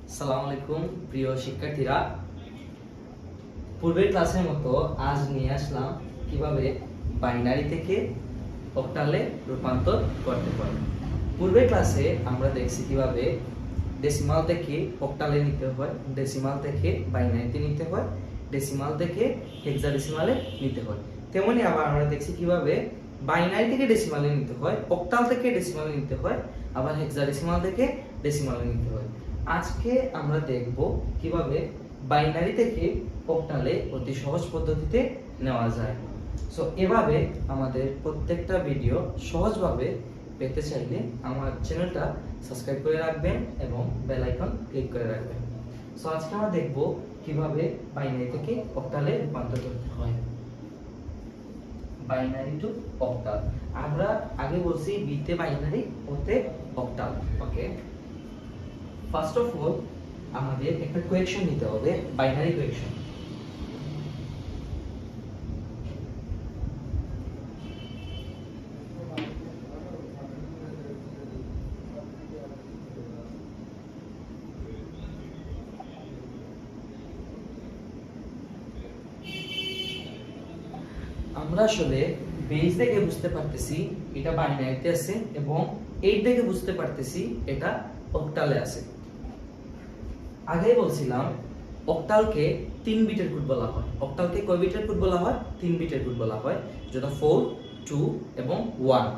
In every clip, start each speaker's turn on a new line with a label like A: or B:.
A: আসসালামু আলাইকুম প্রিয় শিক্ষার্থীরা, পূর্বের ক্লাসের মতো আজ নিয়ে আসলাম কিভাবে বাইনারি থেকে অক্টালে রূপান্তর করতে পারি। পূর্বের ক্লাসে আমরা দেখছি কিভাবে ডেসিমাল থেকে অক্টালে নিতে হয়, ডেসিমাল থেকে বাইনারিতে নিতে হয়, ডেসিমাল থেকে হেক্সাডেসিমালে নিতে হয়। তেমনি আবার আমরা দেখছি কিভাবে বাইনারি থেকে ডেসিমালে নিতে হয়, অক্টাল থেকে ডেসিমালে নিতে হয়, আবার হেক্সাডেসিমাল থেকে ডেসিমালে নিতে হয়। আজকে আমরা দেখব কিভাবে বাইনারি থেকে অক্টালে অতি সহজ পদ্ধতিতে নেওয়া যায়। সো এভাবে আমাদের প্রত্যেকটা ভিডিও সহজভাবে পেতে চাইলে আমার চ্যানেলটা সাবস্ক্রাইব করে রাখবেন এবং বেল আইকন ক্লিক করে রাখবেন। সো আজকে আমরা দেখব কিভাবে বাইনারি থেকে অক্টালে রূপান্তর করতে হয়। Binary two octal. আমরা আগে বলছি বিতে বাইনারি, ওতে octal. Okay, first of all আমাদের একটা কোয়েকশন নিতে হবে, বাইনারি কোয়েকশন। আমরা আসলে বেস দেখে বুঝতে পারতেছি এটা বাইনারিতে আছে এবং এইট দেখে বুঝতে পারতেছি এটা অক্টালে আছে। আগেই বলছিলাম অক্টালকে 3 বিটের কোড বলা হয়। অক্টালকে কয় বিটের কোড বলা হয়? 3 বিটের কোড বলা হয়, যেটা 4, 2 এবং 1।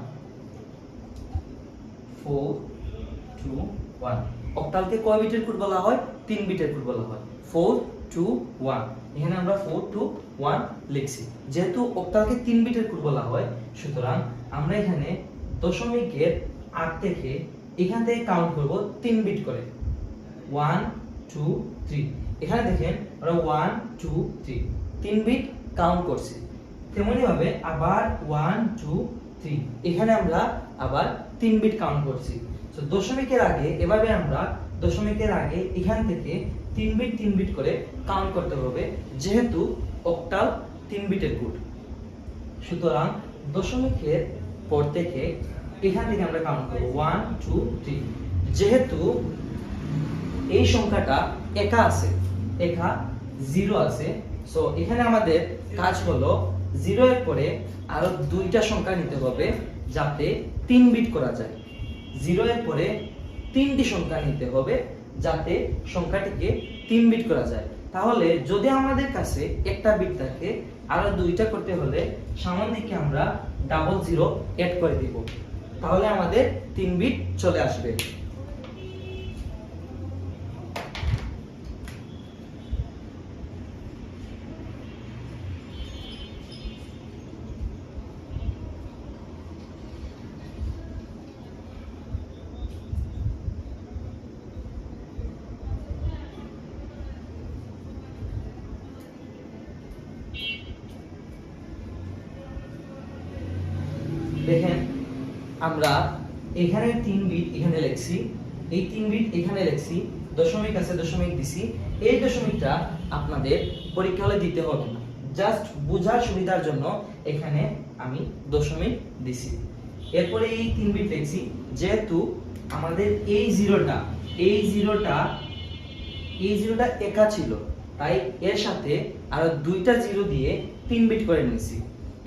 A: 4, 2, 1। অক্টালকে কয় বিটের কোড বলা হয়? 3 বিটের কোড বলা হয়, 4, 2, 1। এখানে আমরা 4, 2, 1 লিখছি। যেহেতু অক্টালকে 3 বিটের কোড বলা হয়, সুতরাং আমরা এখানে দশমিকের 8 থেকে এখান থেকে কাউন্ট করব 3 বিট করে। 1, 2, 3। এখানে দেখেন আমরা 1, 2, 3 3 বিট কাউন্ট করছি। তেমনি ভাবে আবার 1, 2, 3 এখানে আমরা আবার 3 বিট কাউন্ট করছি। সো দশমিকের আগে এভাবে আমরা দশমিকের আগে এখান থেকে 3 বিট করে কাউন্ট করতে হবে, যেহেতু অক্টাল 3 বিটের কোড। সুতরাং দশমিকের পর থেকে এখান থেকে আমরা কাউন্ট করব 1, 2, 3। যেহেতু এই সংখ্যাটা একা আছে, একা 0 আছে, সো এখানে আমাদের কাজ হলো 0 এর পরে আরো দুইটা সংখ্যা নিতে হবে যাতে 3 বিট করা যায়। 0 এর পরে তিনটি সংখ্যা নিতে হবে যাতে সংখ্যাটিকে 3 বিট করা যায়। তাহলে যদি আমাদের কাছে একটা বিট থাকে, আরো দুইটা করতে হলে সামনের দিকে আমরা ডাবল 0 অ্যাড করে দিব, তাহলে আমাদের 3 বিট চলে আসবে। দেখেন আমরা এখানে 3 বিট এখানে লিখছি, এই 3 বিট এখানে লিখছি, দশমিক আছে দশমিক দিছি। এই দশমিকটা আপনাদের পরীক্ষা হলে দিতে হবে না, জাস্ট বোঝার সুবিধার জন্য এখানে আমি দশমিক দিছি। এরপরে এই 3 বিট লিখছি, যেহেতু আমাদের এই জিরোটা একা ছিল, তাই এর সাথে আরো দুইটা জিরো দিয়ে 3 বিট করে নিয়েছি।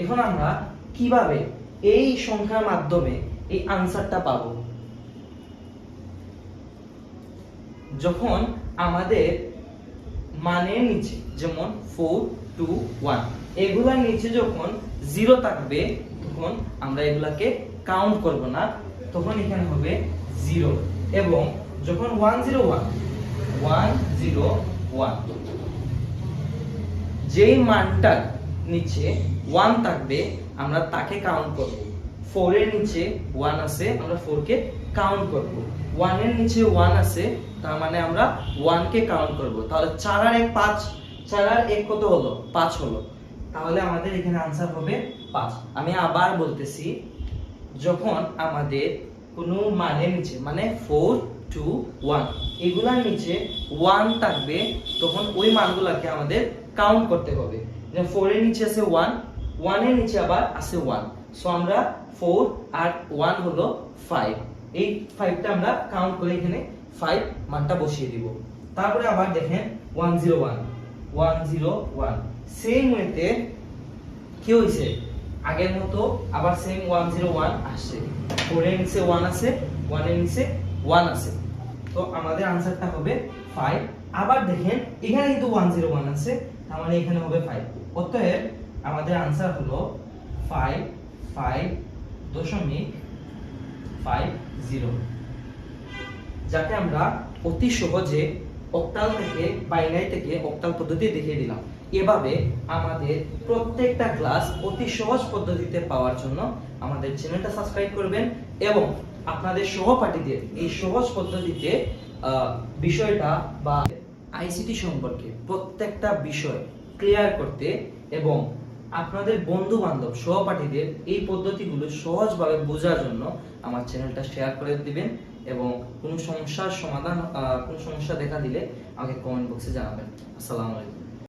A: এখন আমরা কিভাবে এই সংখ্যার মাধ্যমে এই আনসারটা পাবো? যখন আমাদের মানের নিচে, যেমন 4, 2, 1 এগুলার নিচে যখন 0 থাকবে, তখন আমরা এগুলাকে কাউন্ট করব না, তখন এখানে হবে 0। এবং যখন 101 যেই মানটার নিচে 1 থাকবে আমরা তাকে কাউন্ট করব। 4 এর নিচে 1 আছে, আমরা 4 কে কাউন্ট করব। 1 এর নিচে 1 আছে, তার মানে আমরা 1 কে কাউন্ট করব। তাহলে 4 আর 1 5, 4 আর 1 কত হলো? 5 হলো। তাহলে আমাদের এখানে आंसर হবে 5। আমি আবার বলতেছি, যখন আমাদের কোনো মানের নিচে, মানে 4, 2, 1 এগুলার নিচে 1 থাকবে, তখন ওই মানগুলোকে আমাদের কাউন্ট করতে হবে। যে 4 এর নিচে আছে 1, 1 এর নিচে আবার আছে 1, সো আমরা 4 আর 1 হলো 5, এই 5টা আমরা কাউন্ট করে এখানে 5 মানটা বসিয়ে দিব। তারপরে আবার দেখেন 101 101 সেম ওয়েতে কি হইছে আগের মতো আবার সেম 101 আসছে। 4 এর নিচে 1 আছে, 1 এর নিচে 1 আছে, তো আমাদের आंसरটা হবে 5। আবার দেখেন এখানে কিন্তু 101 আছে, তার মানে এখানে হবে 5। অতএব আমাদের आंसर হলো 5.50, যাকে আমরা অতি সহজে অক্টাল থেকে বাইনারি থেকে অক্টাল পদ্ধতি দেখিয়ে দিলাম। এভাবে আমাদের প্রত্যেকটা ক্লাস অতি সহজ পদ্ধতিতে পাওয়ার জন্য আমাদের চ্যানেলটা সাবস্ক্রাইব করবেন এবং আপনাদের সহপাঠীদের এই সহজ পদ্ধতিতে বিষয়টা বা আইসিটি সম্পর্কে প্রত্যেকটা বিষয় ক্লিয়ার করতে এবং আপনাদের বন্ধু বান্ধব সহপাঠীদের এই পদ্ধতিগুলো সহজভাবে বোঝার জন্য আমার চ্যানেলটা শেয়ার করে দিবেন এবং কোনো সমস্যার সমাধান কোনো সমস্যা দেখা দিলে আমাকে কমেন্ট বক্সে জানাবেন। আসসালামু আলাইকুম।